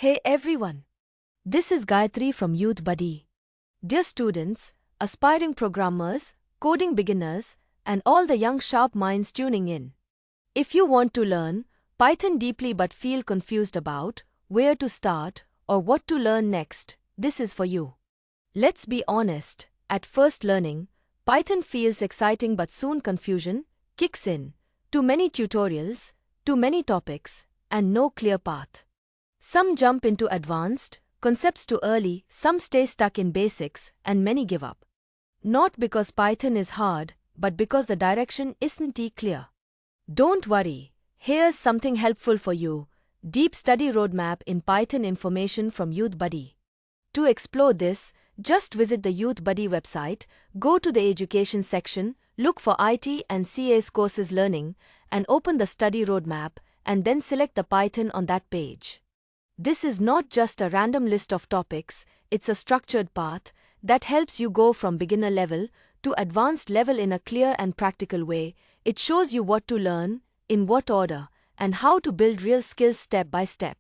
Hey everyone! This is Gayatri from Youthbuddy. Dear students, aspiring programmers, coding beginners, and all the young sharp minds tuning in. If you want to learn Python deeply but feel confused about where to start or what to learn next, this is for you. Let's be honest, at first learning, Python feels exciting but soon confusion kicks in. Too many tutorials, too many topics, and no clear path. Some jump into advanced concepts too early, some stay stuck in basics, and many give up. Not because Python is hard, but because the direction isn't clear. Don't worry, here's something helpful for you: deep study roadmap in Python information from Youthbuddy. To explore this, just visit the Youthbuddy website, go to the education section, look for IT and CA's courses learning, and open the study roadmap, and then select the Python on that page. This is not just a random list of topics, it's a structured path that helps you go from beginner level to advanced level in a clear and practical way. It shows you what to learn, in what order, and how to build real skills step by step.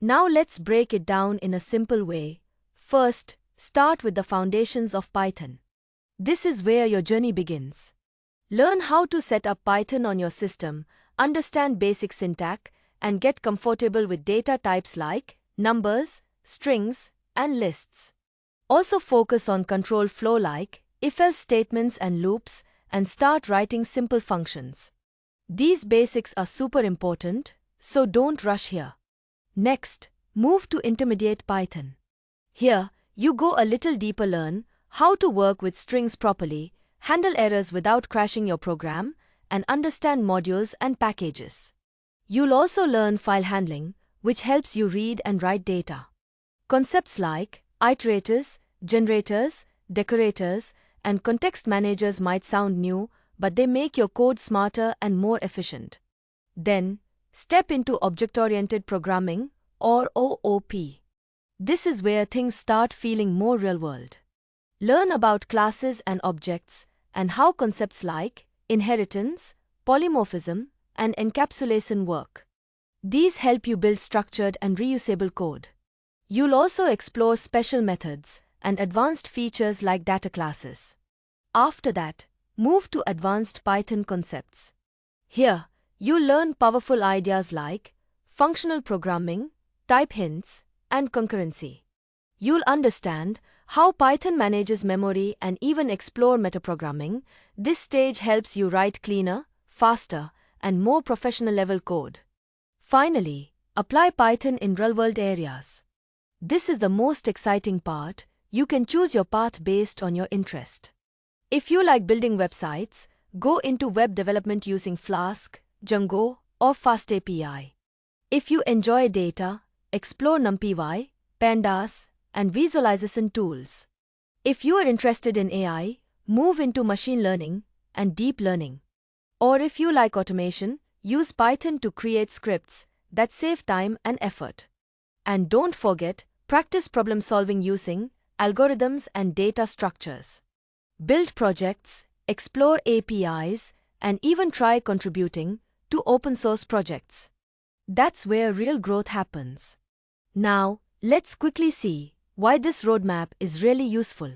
Now let's break it down in a simple way. First, start with the foundations of Python. This is where your journey begins. Learn how to set up Python on your system, understand basic syntax, and get comfortable with data types like numbers, strings, and lists. Also focus on control flow like if-else statements and loops, and start writing simple functions. These basics are super important, so don't rush here. Next, move to intermediate Python. Here, you go a little deeper, learn how to work with strings properly, handle errors without crashing your program, and understand modules and packages. You'll also learn file handling, which helps you read and write data. Concepts like iterators, generators, decorators, and context managers might sound new, but they make your code smarter and more efficient. Then, step into object-oriented programming, or OOP. This is where things start feeling more real-world. Learn about classes and objects, and how concepts like inheritance, polymorphism, and encapsulation work. These help you build structured and reusable code. You'll also explore special methods and advanced features like data classes. After that, move to advanced Python concepts. Here, you'll learn powerful ideas like functional programming, type hints, and concurrency. You'll understand how Python manages memory and even explore metaprogramming. This stage helps you write cleaner, faster, and more professional level code. Finally, apply Python in real-world areas. This is the most exciting part. You can choose your path based on your interest. If you like building websites, go into web development using Flask, Django, or FastAPI. If you enjoy data, explore NumPy, Pandas, and visualization tools. If you are interested in AI, move into machine learning and deep learning. Or if you like automation, use Python to create scripts that save time and effort. And don't forget, practice problem solving using algorithms and data structures. Build projects, explore APIs, and even try contributing to open source projects. That's where real growth happens. Now, let's quickly see why this roadmap is really useful.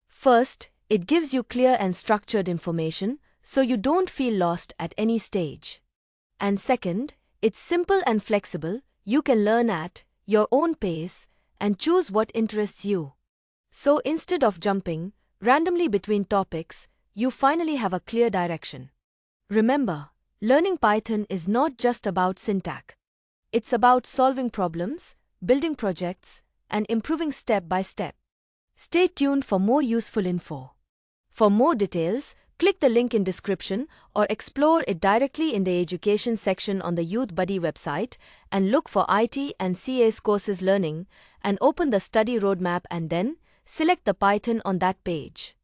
First, it gives you clear and structured information so you don't feel lost at any stage. And second, it's simple and flexible. You can learn at your own pace and choose what interests you. So instead of jumping randomly between topics, you finally have a clear direction. Remember, learning Python is not just about syntax. It's about solving problems, building projects, and improving step by step. Stay tuned for more useful info. For more details, click the link in description or explore it directly in the education section on the Youthbuddy website, and look for IT and CA's courses learning, and open the study roadmap and then select the Python on that page.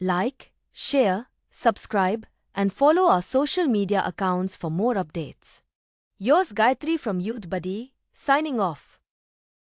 Like, share, subscribe, and follow our social media accounts for more updates. Yours Gayatri from Youthbuddy, signing off.